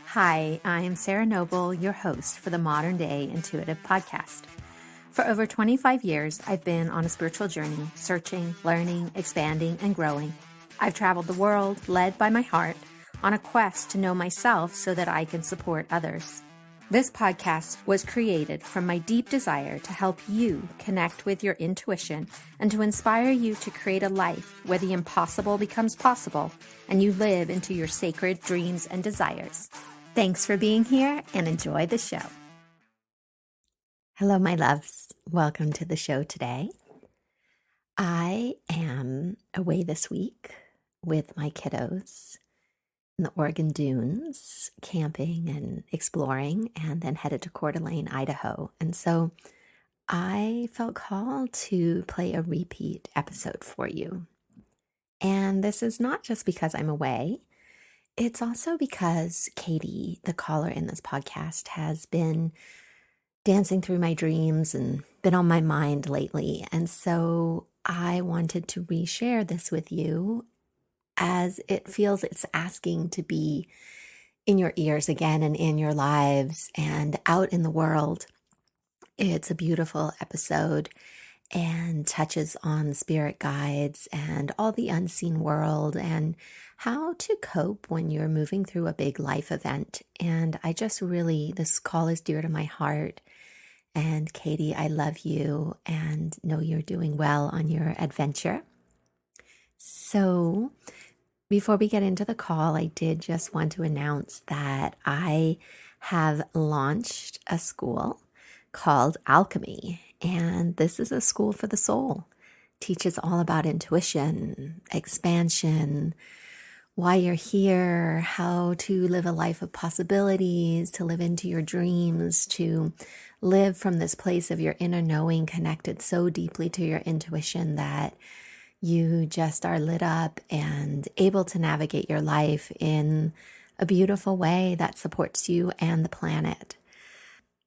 Hi, I'm Sarah Noble, your host for the Modern Day Intuitive Podcast. For over 25 years, I've been on a spiritual journey, searching, learning, expanding, and growing. I've traveled the world, led by my heart, on a quest to know myself so that I can support others. This podcast was created from my deep desire to help you connect with your intuition and to inspire you to create a life where the impossible becomes possible and you live into your sacred dreams and desires. Thanks for being here and enjoy the show. Hello, my loves. Welcome to the show today. I am away this week with my kiddos in the Oregon dunes, camping and exploring, and then headed to Coeur d'Alene, Idaho. And so I felt called to play a repeat episode for you. And this is not just because I'm away. It's also because Katie, the caller in this podcast, has been dancing through my dreams and been on my mind lately. And so I wanted to reshare this with you as it feels it's asking to be in your ears again and in your lives and out in the world. It's a beautiful episode and touches on spirit guides and all the unseen world and how to cope when you're moving through a big life event. And I just really, this call is dear to my heart. And Katie, I love you and know you're doing well on your adventure. So before we get into the call, I did just want to announce that I have launched a school called Alchemy. And this is a school for the soul. Teaches all about intuition, expansion, why you're here, how to live a life of possibilities, to live into your dreams, to live from this place of your inner knowing connected so deeply to your intuition that you just are lit up and able to navigate your life in a beautiful way that supports you and the planet.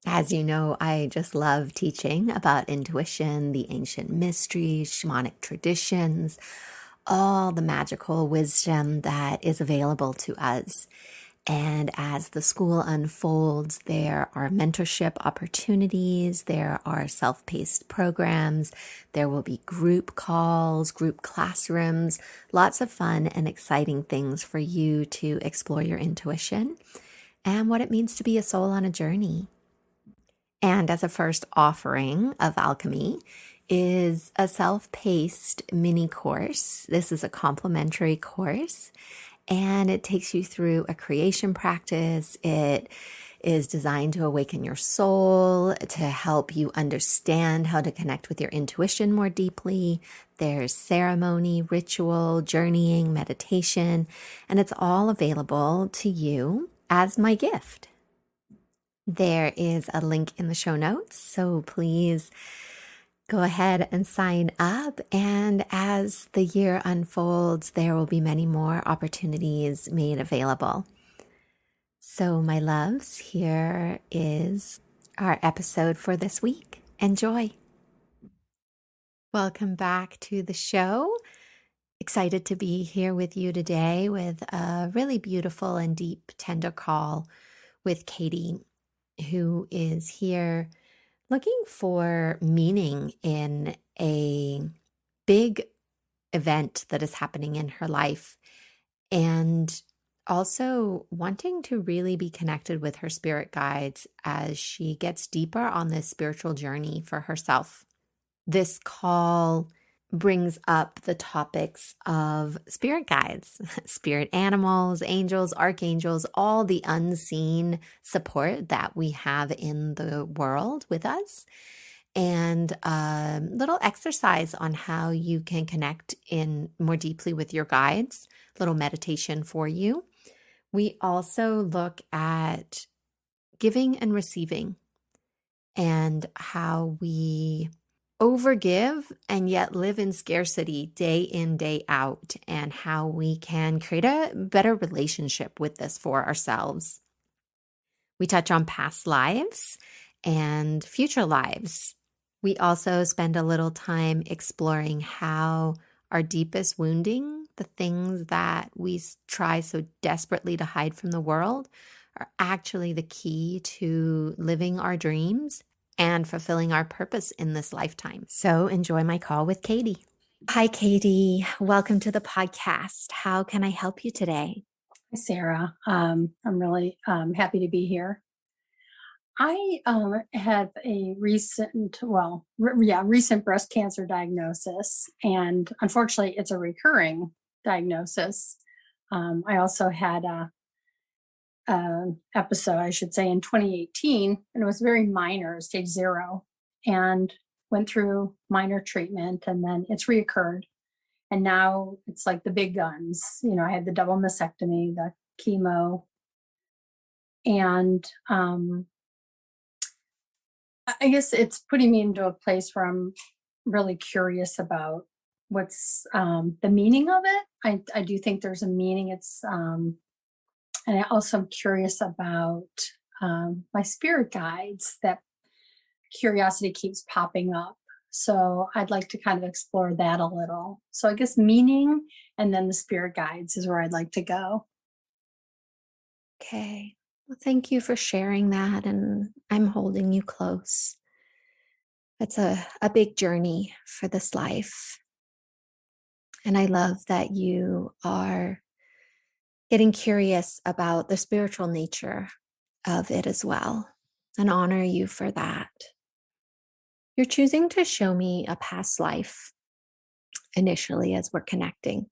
As you know, I just love teaching about intuition, the ancient mysteries, shamanic traditions, all the magical wisdom that is available to us. And as the school unfolds, there are mentorship opportunities, there are self-paced programs, there will be group calls, group classrooms, lots of fun and exciting things for you to explore your intuition and what it means to be a soul on a journey. And as a first offering of Alchemy is a self-paced mini course. This is a complimentary course, and it takes you through a creation practice. It is designed to awaken your soul, to help you understand how to connect with your intuition more deeply. There's ceremony, ritual, journeying, meditation, and it's all available to you as my gift. There is a link in the show notes, so please go ahead and sign up. And as the year unfolds, there will be many more opportunities made available. So, my loves, here is our episode for this week. Enjoy. Welcome back to the show. Excited to be here with you today with a really beautiful and deep, tender call with Katie, who is here looking for meaning in a big event that is happening in her life and also wanting to really be connected with her spirit guides as she gets deeper on this spiritual journey for herself. This call brings up the topics of spirit guides, spirit animals, angels, archangels, all the unseen support that we have in the world with us, and a little exercise on how you can connect in more deeply with your guides, little meditation for you. We also look at giving and receiving and how we overgive and yet live in scarcity day in, day out, and how we can create a better relationship with this for ourselves. We touch on past lives and future lives. We also spend a little time exploring how our deepest wounding the things that try so desperately to hide from the world are actually the key to living our dreams and fulfilling our purpose in this lifetime. So enjoy my call with Katie. Hi, Katie. Welcome to the podcast. How can I help you today? Hi, Sarah. I'm really happy to be here. I have a recent breast cancer diagnosis, and unfortunately, it's a recurring diagnosis. I also had a episode, I should say, in 2018, and it was very minor, stage 0, and went through minor treatment, and then it's reoccurred. And now it's like the big guns. I had the double mastectomy, the chemo, and I guess it's putting me into a place where I'm really curious about what's the meaning of it. I do think there's a meaning. And I also am curious about my spirit guides. That curiosity keeps popping up. So I'd like to kind of explore that a little. So I guess meaning and then the spirit guides is where I'd like to go. Okay. Well, thank you for sharing that. And I'm holding you close. It's a big journey for this life. And I love that you are getting curious about the spiritual nature of it as well, and honor you for that. You're choosing to show me a past life initially as we're connecting.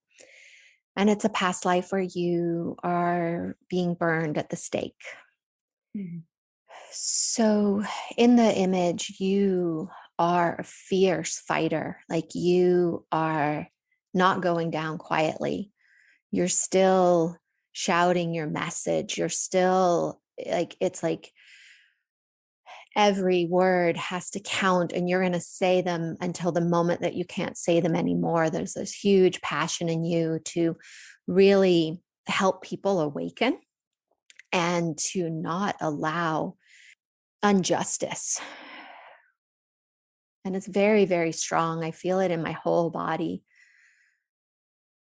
And it's a past life where you are being burned at the stake. Mhm. So, in the image, you are a fierce fighter. Like you are not going down quietly. You're still shouting your message. You're still it's like every word has to count, and you're going to say them until the moment that you can't say them anymore. There's this huge passion in you to really help people awaken and to not allow injustice. And it's very, very strong. I feel it in my whole body.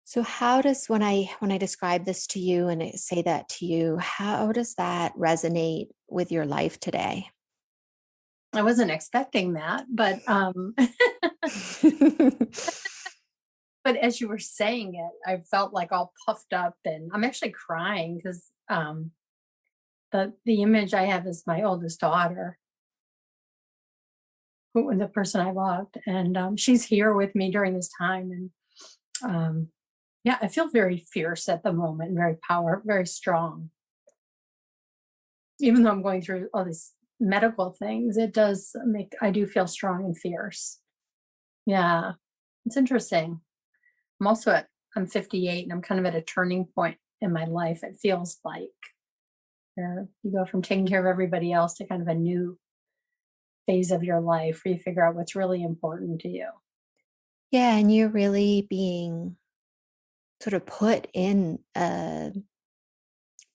So how does when I describe this to you and I say that to you, how does that resonate with your life today? I wasn't expecting that, but but as you were saying it, I felt like all puffed up, and I'm actually crying because the image I have is my oldest daughter, who the person I loved, and she's here with me during this time, and yeah, I feel very fierce at the moment, very strong. Even though I'm going through all these medical things, it does make I do feel strong and fierce. Yeah, it's interesting. I'm 58 and I'm kind of at a turning point in my life. It feels like where you go from taking care of everybody else to kind of a new phase of your life where you figure out what's really important to you. Yeah, and you're really being sort of put in a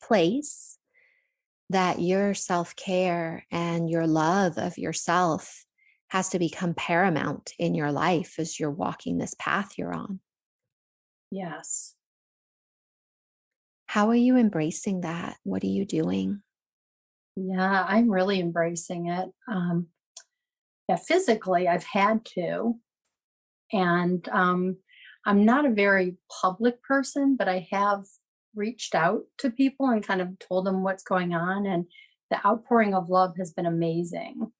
place that your self-care and your love of yourself has to become paramount in your life as you're walking this path you're on. Yes. How are you embracing that? What are you doing? Yeah, I'm really embracing it. Yeah, physically, I've had to. And I'm not a very public person, but I have reached out to people and kind of told them what's going on. And the outpouring of love has been amazing.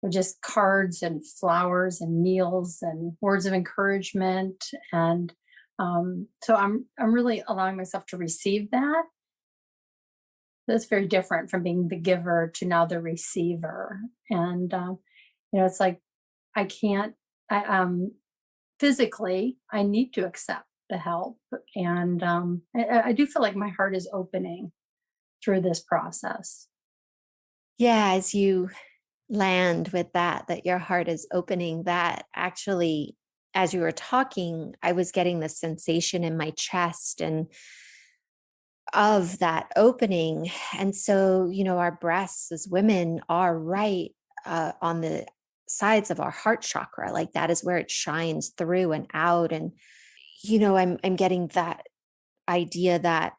With just cards and flowers and meals and words of encouragement. And so I'm really allowing myself to receive that. That's very different from being the giver to now the receiver. And it's like I can't. Physically, I need to accept the help. And I do feel like my heart is opening through this process. Yeah, as you land with that your heart is opening, that actually, as you were talking, I was getting this sensation in my chest and of that opening. And so, our breasts as women are right on the sides of our heart chakra. Like that is where it shines through and out. And I'm getting that idea that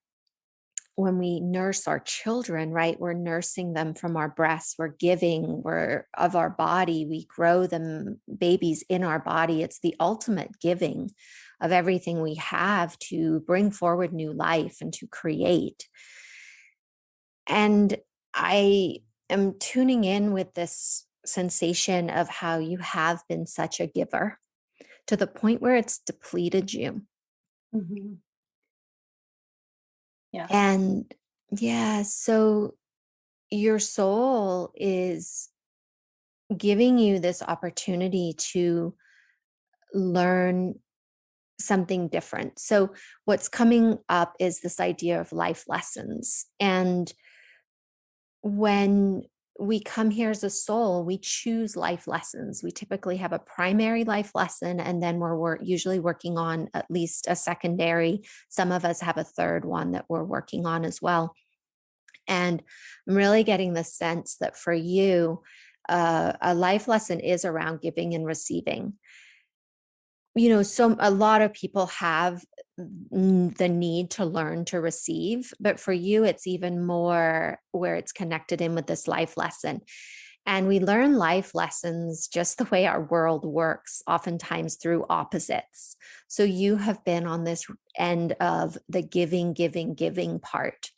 when we nurse our children, right, we're nursing them from our breasts, we're giving, we're of our body, we grow them, babies in our body. It's the ultimate giving of everything we have to bring forward new life and to create. And I am tuning in with this sensation of how you have been such a giver to the point where it's depleted you. Mhm. Yes. And yeah, so your soul is giving you this opportunity to learn something different. So, what's coming up is this idea of life lessons. And when we come here as a soul, we choose life lessons. We typically have a primary life lesson, and then we're usually working on at least a secondary. Some of us have a third one that we're working on as well. And I'm really getting the sense that for you, a life lesson is around giving and receiving. So a lot of people have the need to learn to receive, but for you, it's even more where it's connected in with this life lesson. And we learn life lessons just the way our world works, oftentimes through opposites. So you have been on this end of the giving, giving, giving part.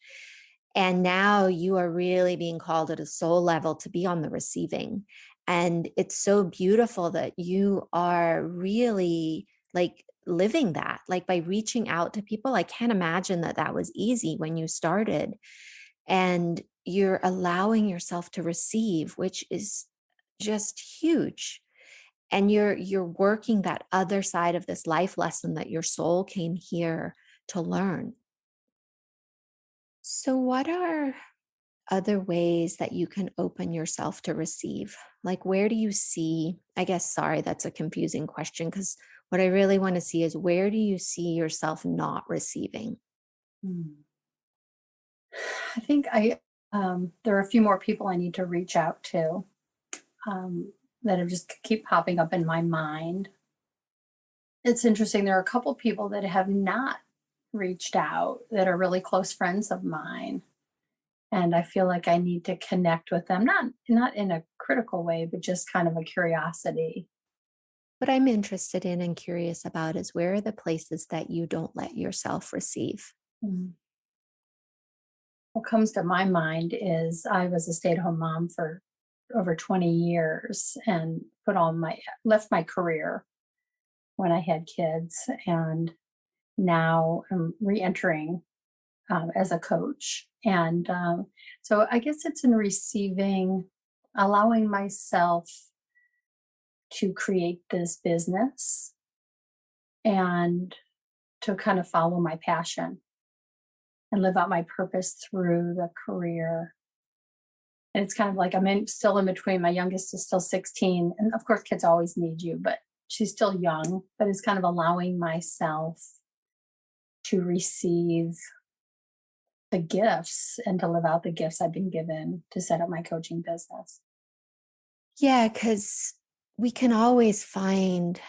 And now you are really being called at a soul level to be on the receiving. And it's so beautiful that you are really like living that, like by reaching out to people. I can't imagine that that was easy when you started. And you're allowing yourself to receive, which is just huge. And you're working that other side of this life lesson that your soul came here to learn. So what are other ways that you can open yourself to receive? Like, where do you see? I guess, sorry, that's a confusing question because what I really want to see is where do you see yourself not receiving? Mm. I think there are a few more people I need to reach out to, um, that have just keep popping up in my mind. It's interesting. There are a couple people that have not reached out that are really close friends of mine, and I feel like I need to connect with them. Not in a critical way, but just kind of a curiosity. What I'm interested in and curious about is where are the places that you don't let yourself receive? Mm. What comes to my mind is I was a stay-at-home mom for over 20 years and put on my left my career when I had kids, and now I'm re-entering as a coach. And so I guess it's in receiving, allowing myself to create this business and to kind of follow my passion and live out my purpose through the career. And it's kind of like still in between. My youngest is still 16. And of course, kids always need you, but she's still young. But it's kind of allowing myself to receive the gifts and to live out the gifts I've been given to set up my coaching business. Yeah, because we can always find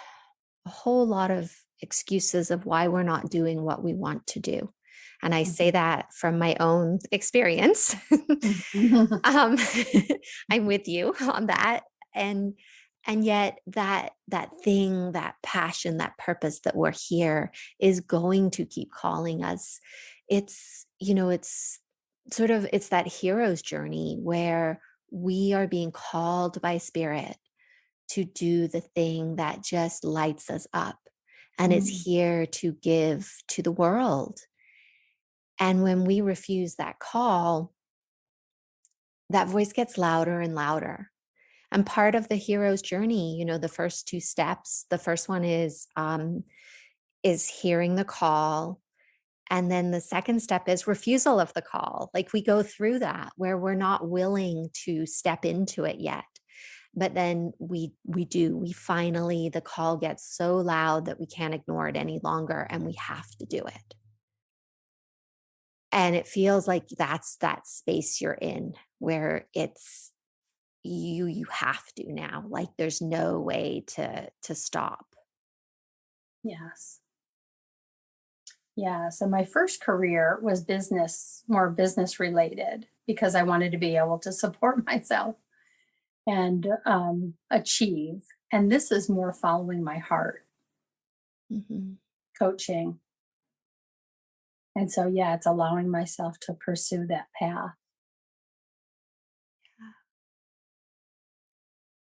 a whole lot of excuses of why we're not doing what we want to do. And I say Mhm. that from my own experience. Mhm. um, I'm with you on that. And yet that thing, that passion, that purpose that we're here is going to keep calling us. It's sort of it's that hero's journey where we are being called by spirit to do the thing that just lights us up and Mm. is here to give to the world. And when we refuse that call, that voice gets louder and louder. And part of the hero's journey, the first two steps, the first one is hearing the call. And then the second step is refusal of the call. Like we go through that where we're not willing to step into it yet. But then we do. We finally the call gets so loud that we can't ignore it any longer and we have to do it. And it feels like that's that space you're in where it's you have to now. Like there's no way to stop. Yes. Yeah. So my first career was business, more business related, because I wanted to be able to support myself and achieve. And this is more following my heart, Mhm. coaching. And so, yeah, it's allowing myself to pursue that path.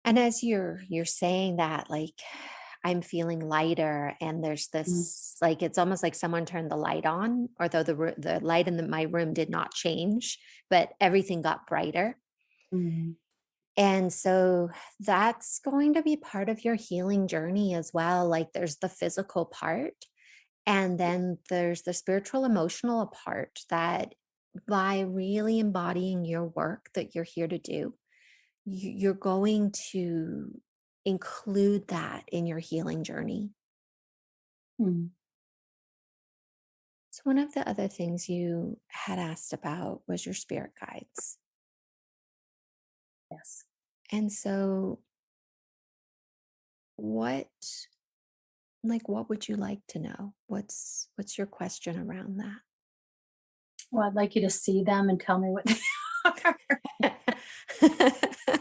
And as you're saying that, like, I'm feeling lighter, and there's Mm, this, like, it's almost like someone turned the light on, although the light in my room did not change, but everything got brighter. mm, And so that's going to be part of your healing journey as well. Like, there's the physical part, and then there's the spiritual, emotional part that, by really embodying your work that you're here to do, you're going to include that in your healing journey. mm. So, one of the other things you had asked about was your spirit guides. Yes. And so, what, what would you like to know? What's your question around Well, I'd like you to see them and tell me what they are. that?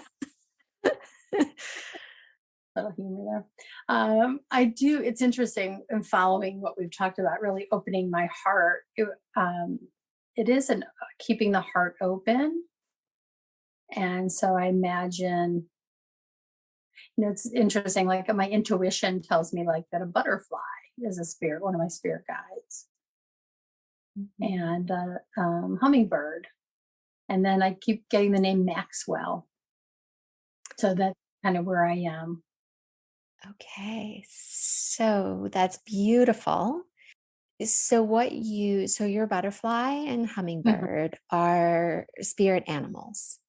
Little humor there. I do. It's interesting in following what we've talked about, really opening my heart. It is an keeping the heart open, and so I imagine, it's interesting. Like my intuition tells me like that a butterfly is a spirit, one of my spirit guides, Mhm. and hummingbird, and then I keep getting the name Maxwell. So that's kind of where I am. Okay, so that's beautiful. So your butterfly and Mhm. hummingbird are spirit animals.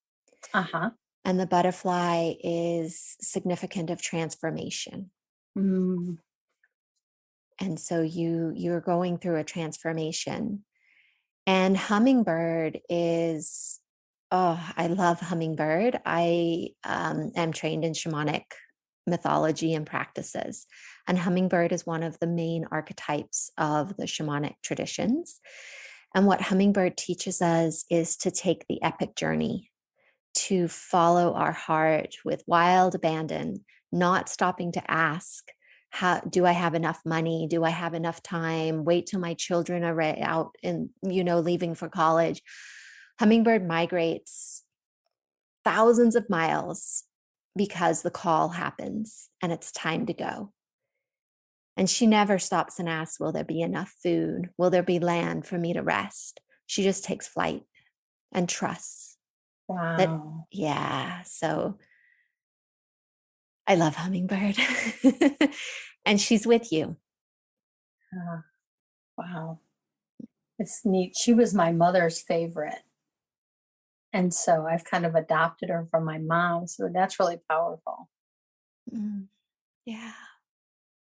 Uh huh. And the butterfly is significant of transformation. Mm, And so you're going through a transformation. And hummingbird is, oh, I love hummingbird. I am trained in shamanic mythology and practices. And hummingbird is one of the main archetypes of the shamanic traditions. And what hummingbird teaches us is to take the epic journey, to follow our heart with wild abandon, not stopping to ask, how do I have enough money? Do I have enough time? Wait till my children are out and, leaving for college. Hummingbird migrates thousands of miles because the call happens and it's time to go. And she never stops and asks, will there be enough food? Will there be land for me to rest? She just takes flight and trusts that, wow. yeah. So I love hummingbird. And she's with you. Ah, wow. It's neat. She was my mother's favorite. And so I've kind of adopted her from my mom. So that's really powerful. Mm, yeah.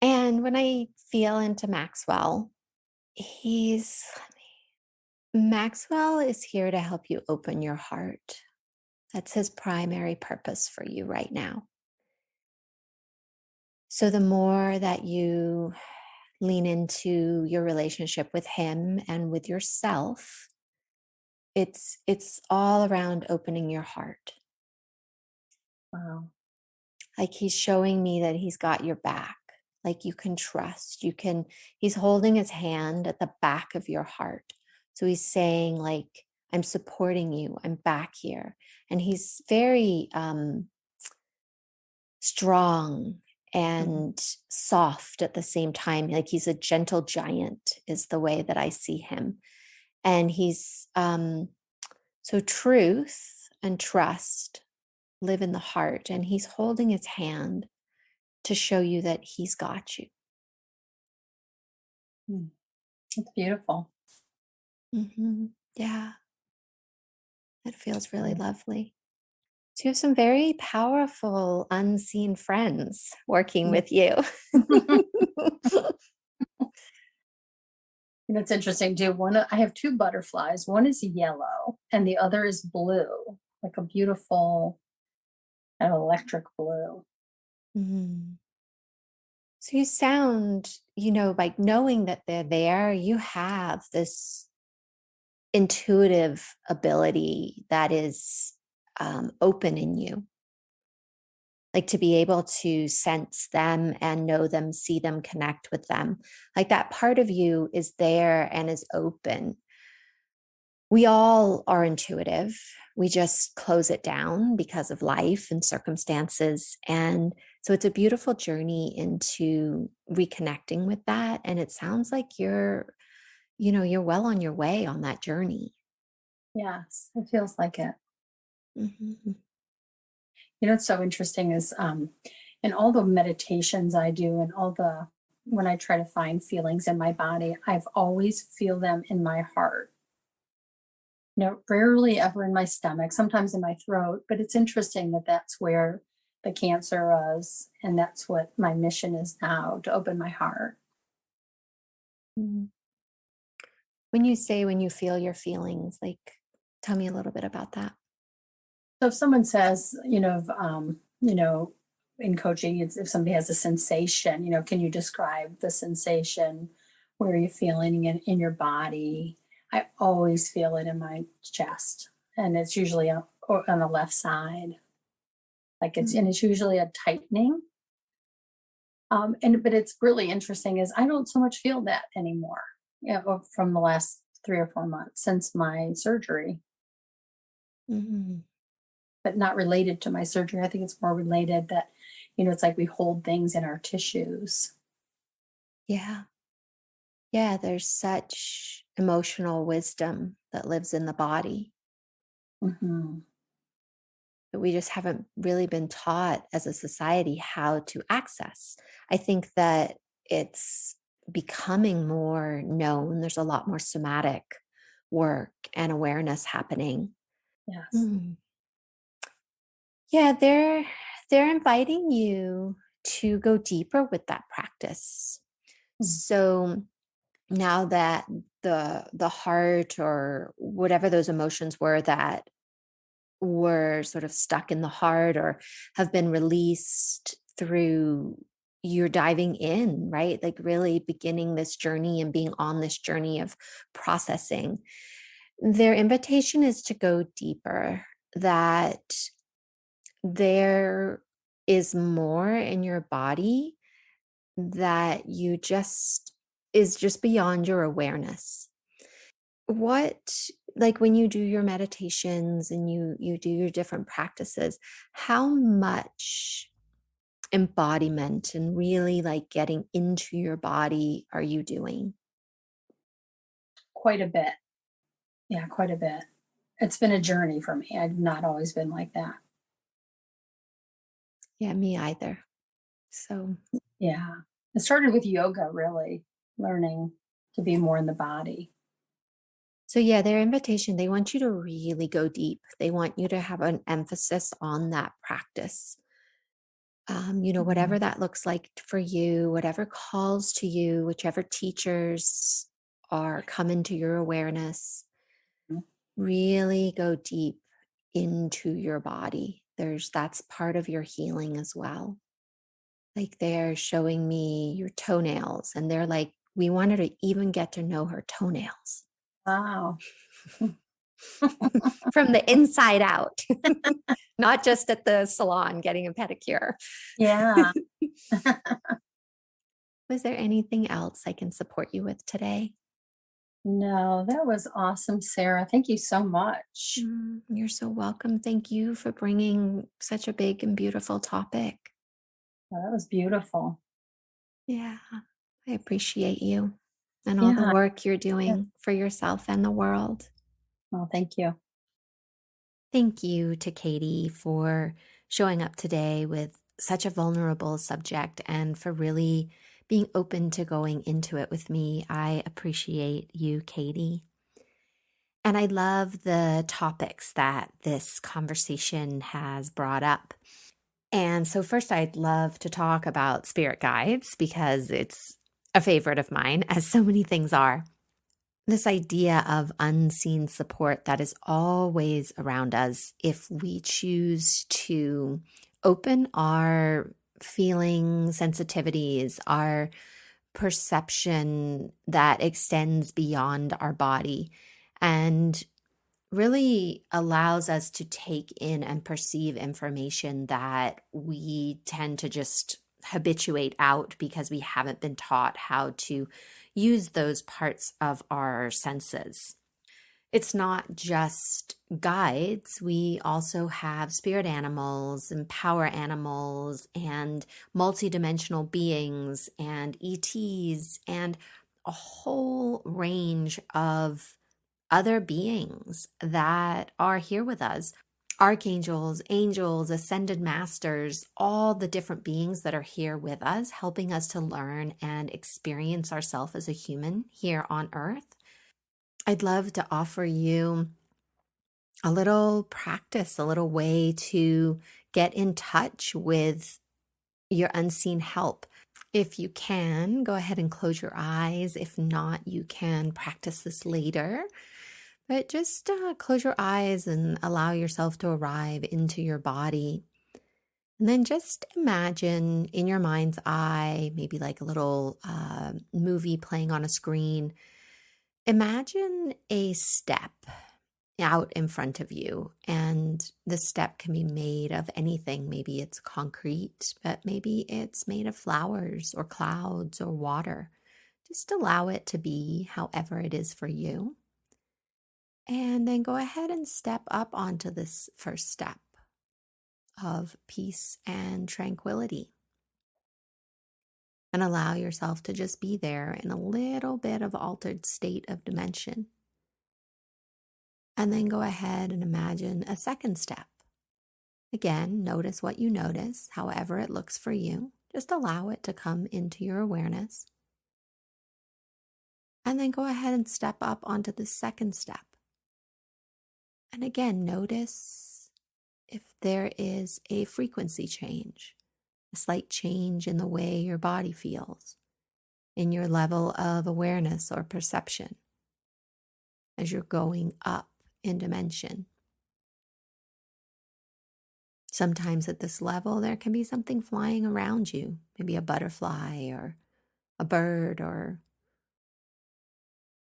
And when I feel into Maxwell, he's Maxwell is here to help you open your heart. That's his primary purpose for you right now. So the more that you lean into your relationship with him and with yourself, it's all around opening your heart. Wow. Like, he's showing me that he's got your back. Like, you can trust. He's holding his hand at the back of your heart. So he's saying, like, I'm supporting you. I'm back here. And he's very strong Mhm. and soft at the same time. Like, he's a gentle giant, is the way that I see him. And he's so truth and trust live in the heart. And he's holding his hand to show you that he's got you. Mm. It's beautiful. Yeah, that feels really Mm. lovely. So you have some very powerful unseen friends working Mm. with you. It's interesting too. I have two butterflies. One is yellow and the other is blue, like a beautiful electric blue. Mhm. So you sound like knowing that they're there, you have this intuitive ability that is open in you, like to be able to sense them and know them, see them, connect with them. Like that part of you is there and is open. We all are intuitive. We just close it down because of life and circumstances. And so it's a beautiful journey into reconnecting with that. And it sounds like you're well on your way on that journey. Yes, it feels like it. Mhm. What's so interesting is in all the meditations I do and when I try to find feelings in my body, I've always feel them in my heart. Rarely ever in my stomach, sometimes in my throat, but it's interesting that that's where the cancer was. And that's what my mission is now, to open my heart. Mhm. When you feel your feelings, like, tell me a little bit about that. So if someone says, in coaching, it's if somebody has a sensation, can you describe the sensation? Where are you feeling it in your body? I always feel it in my chest, and it's usually on the left side. And Mm, it's usually a tightening. But it's really interesting is I don't so much feel that anymore. From the last 3 or 4 months since my surgery, mhm. but not related to my surgery. I think it's more related that, it's like we hold things in our tissues. Yeah. Yeah, there's such emotional wisdom that lives in the body Hmm. that we just haven't really been taught as a society how to access. I think that it's becoming more known. There's a lot more somatic work and awareness happening. Yes. Mm. Yeah, they're inviting you to go deeper with that practice. Mm. So now that the heart or whatever those emotions were that were sort of stuck in the heart or have been released through you're diving in, right? Like really beginning this journey and being on this journey of processing. Their invitation is to go deeper, that there is more in your body that you just is just beyond your awareness. What, like when you do your meditations and you do your different practices, how much embodiment and really like getting into your body are you doing? Quite a bit. Yeah, quite a bit. It's been a journey for me. I've not always been like that. Yeah, me either. So Yeah. It started with yoga, really, learning to be more in the body. yeah, their invitation, they want you to really go deep. They want you to have an emphasis on that practice. Mhm. Whatever that looks like for you, whatever calls to you, whichever teachers are come to your awareness, really go deep into your body. That's part of your healing as well. Like they're showing me your toenails and they're like, we want her to even get to know her toenails Wow. from the inside out, not just at the salon getting a pedicure. Yeah. Was there anything else I can support you with today? No, that was awesome, Sarah. Thank you so much. You're so welcome. Thank you for bringing such a big and beautiful topic. That was beautiful. Yeah, I appreciate you and all the Yeah. work you're Yeah. doing for yourself and the world. Well, thank you. Thank you to Katie for showing up today with such a vulnerable subject and for really being open to going into it with me. I appreciate you, Katie. And I love the topics that this conversation has brought up. And so, first, I'd love to talk about spirit guides because it's a favorite of mine, as so many things are. This idea of unseen support that is always around us if we choose to open our feeling sensitivities, our perception that extends beyond our body and really allows us to take in and perceive information that we tend to just habituate out because we haven't been taught how to use those parts of our senses. It's not just guides. We also have spirit animals and power animals and multidimensional beings and ETs and a whole range of other beings that are here with us. Archangels, angels, ascended masters, all the different beings that are here with us, helping us to learn and experience ourselves as a human here on earth. I'd love to offer you a little practice, a little way to get in touch with your unseen help. If you can, go ahead and close your eyes. If not, you can practice this later. But just close your eyes and allow yourself to arrive into your body. And then just imagine in your mind's eye, maybe like a little movie playing on a screen. Imagine a step out in front of you, and the step can be made of anything. Maybe it's concrete, but maybe it's made of flowers or clouds or water. Just allow it to be however it is for you. And then go ahead and step up onto this first step of peace and tranquility. And allow yourself to just be there in a little bit of altered state of dimension. And then go ahead and imagine a second step. Again, notice what you notice, however it looks for you. Just allow it to come into your awareness. And then go ahead and step up onto the second step. And again, notice if there is a frequency change, a slight change in the way your body feels, in your level of awareness or perception as you're going up in dimension. Sometimes at this level, there can be something flying around you, maybe a butterfly or a bird or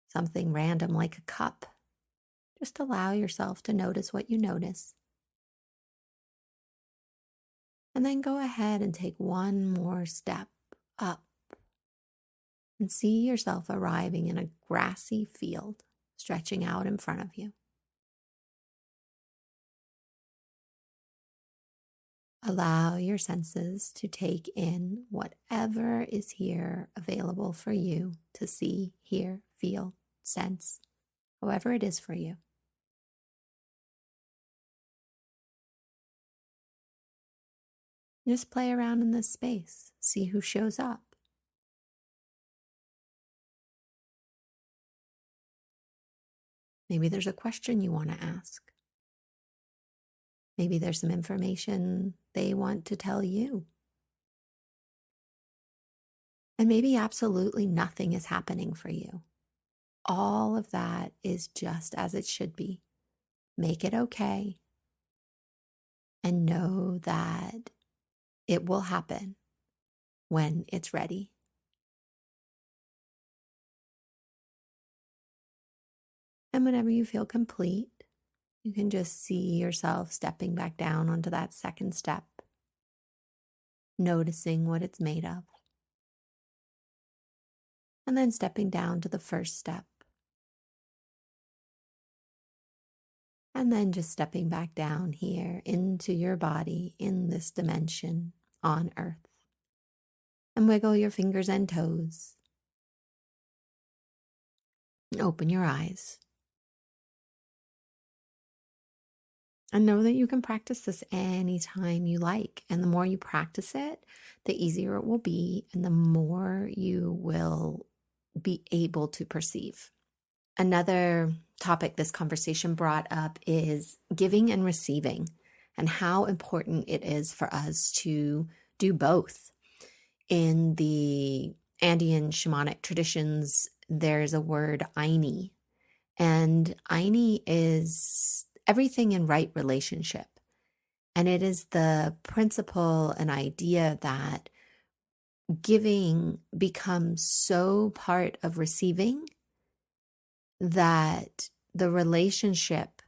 something random like a cup. Just allow yourself to notice what you notice. And then go ahead and take one more step up and see yourself arriving in a grassy field stretching out in front of you. Allow your senses to take in whatever is here available for you to see, hear, feel, sense, however it is for you. Just play around in this space, see who shows up. Maybe there's a question you want to ask. Maybe there's some information they want to tell you. And maybe absolutely nothing is happening for you. All of that is just as it should be. Make it okay. And know that it will happen when it's ready. And whenever you feel complete, you can just see yourself stepping back down onto that second step, noticing what it's made of. And then stepping down to the first step. And then just stepping back down here into your body in this dimension on Earth. And wiggle your fingers and toes. Open your eyes. And know that you can practice this anytime you like. And the more you practice it, the easier it will be, and the more you will be able to perceive. Another topic this conversation brought up is giving and receiving, and how important it is for us to do both. In the Andean shamanic traditions, there's a word Aini, and Aini is everything in right relationship. And it is the principle and idea that giving becomes so part of receiving that the relationship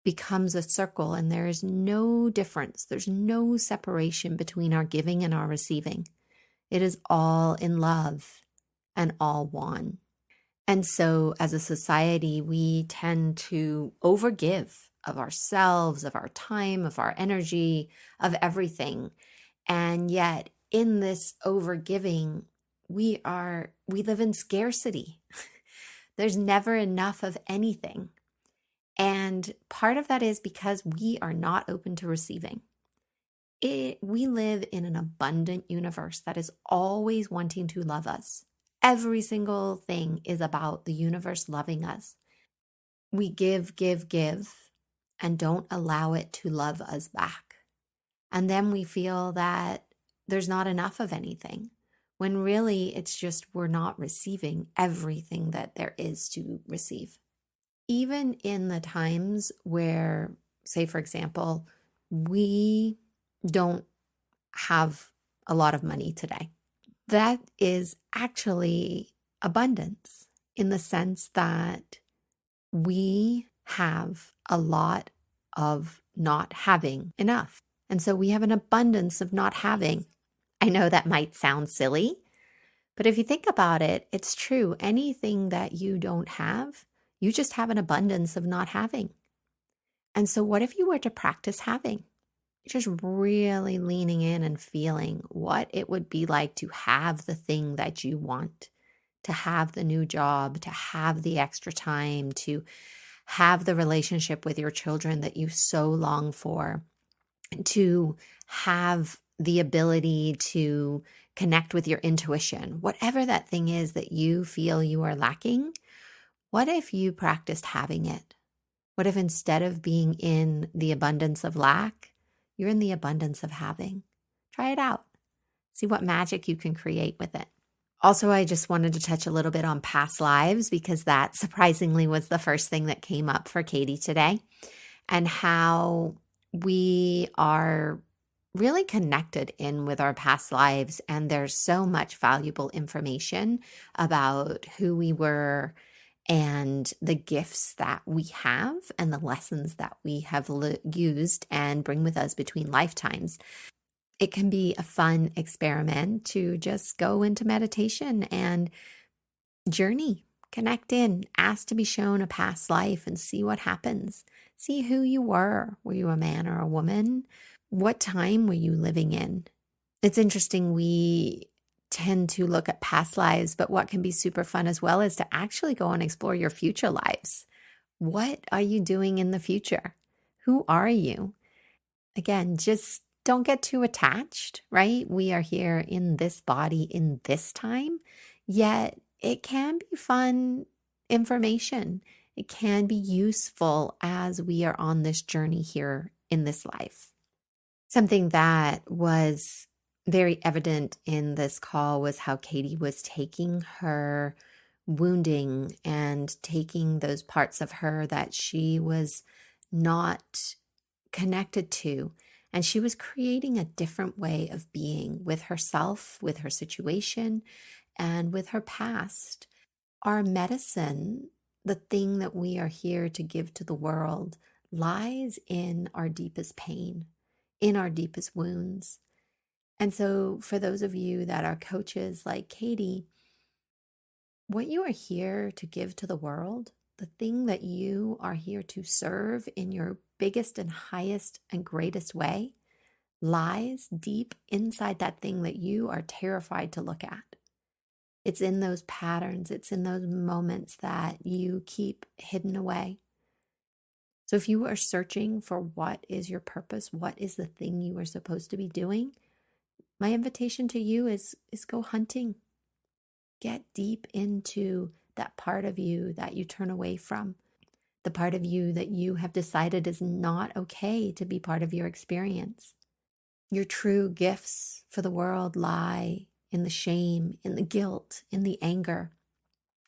becomes a circle, and there is no difference. There's no separation between our giving and our receiving. It is all in love and all one. And so as a society, we tend to overgive of ourselves, of our time, of our energy, of everything. And yet in this overgiving, we live in scarcity. There's never enough of anything. And part of that is because we are not open to receiving. We live in an abundant universe that is always wanting to love us. Every single thing is about the universe loving us. We give, and don't allow it to love us back. And then we feel that there's not enough of anything, when really it's just we're not receiving everything that there is to receive. Even in the times where, say, for example, we don't have a lot of money today, that is actually abundance, in the sense that we have a lot of not having enough. And so we have an abundance of not having. I know that might sound silly, but if you think about it, it's true. Anything that you don't have, you just have an abundance of not having. And so what if you were to practice having? Just really leaning in and feeling what it would be like to have the thing that you want, to have the new job, to have the extra time, to have the relationship with your children that you so long for, to have the ability to connect with your intuition, whatever that thing is that you feel you are lacking. What if you practiced having it? What if instead of being in the abundance of lack, you're in the abundance of having? Try it out. See what magic you can create with it. Also, I just wanted to touch a little bit on past lives, because that surprisingly was the first thing that came up for Katie today, and how we are really connected in with our past lives. And there's so much valuable information about who we were and the gifts that we have and the lessons that we have used and bring with us between lifetimes. It can be a fun experiment to just go into meditation and journey, connect in, ask to be shown a past life and see what happens. See who you were. Were you a man or a woman? What time were you living in? It's interesting, we tend to look at past lives, but what can be super fun as well is to actually go and explore your future lives. What are you doing in the future? Who are you? Again, just don't get too attached, right? We are here in this body in this time, yet it can be fun information. It can be useful as we are on this journey here in this life. Something that was very evident in this call was how Katie was taking her wounding and taking those parts of her that she was not connected to, and she was creating a different way of being with herself, with her situation, and with her past. Our medicine, the thing that we are here to give to the world, lies in our deepest pain, in our deepest wounds. And so for those of you that are coaches like Katie, what you are here to give to the world, the thing that you are here to serve in your biggest and highest and greatest way, lies deep inside that thing that you are terrified to look at. It's in those patterns, it's in those moments that you keep hidden away. So if you are searching for what is your purpose, what is the thing you are supposed to be doing, my invitation to you is go hunting. Get deep into that part of you that you turn away from, the part of you that you have decided is not okay to be part of your experience. Your true gifts for the world lie in the shame, in the guilt, in the anger,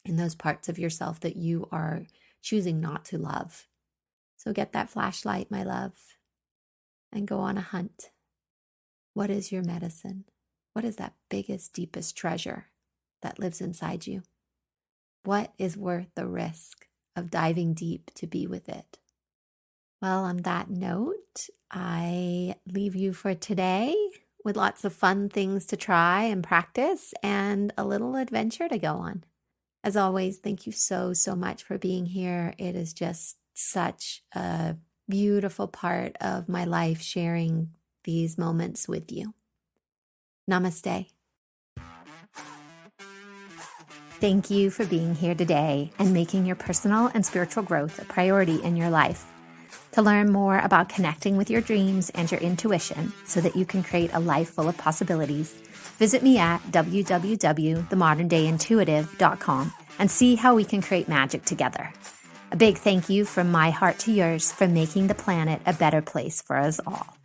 in those parts of yourself that you are choosing not to love. So get that flashlight, my love, and go on a hunt. What is your medicine? What is that biggest, deepest treasure that lives inside you? What is worth the risk of diving deep to be with it? Well, on that note, I leave you for today with lots of fun things to try and practice and a little adventure to go on. As always, thank you so, so much for being here. It is just such a beautiful part of my life sharing these moments with you. Namaste. Thank you for being here today and making your personal and spiritual growth a priority in your life. To learn more about connecting with your dreams and your intuition so that you can create a life full of possibilities, visit me at www.themodernDayIntuitive.com and see how we can create magic together. A big thank you from my heart to yours for making the planet a better place for us all.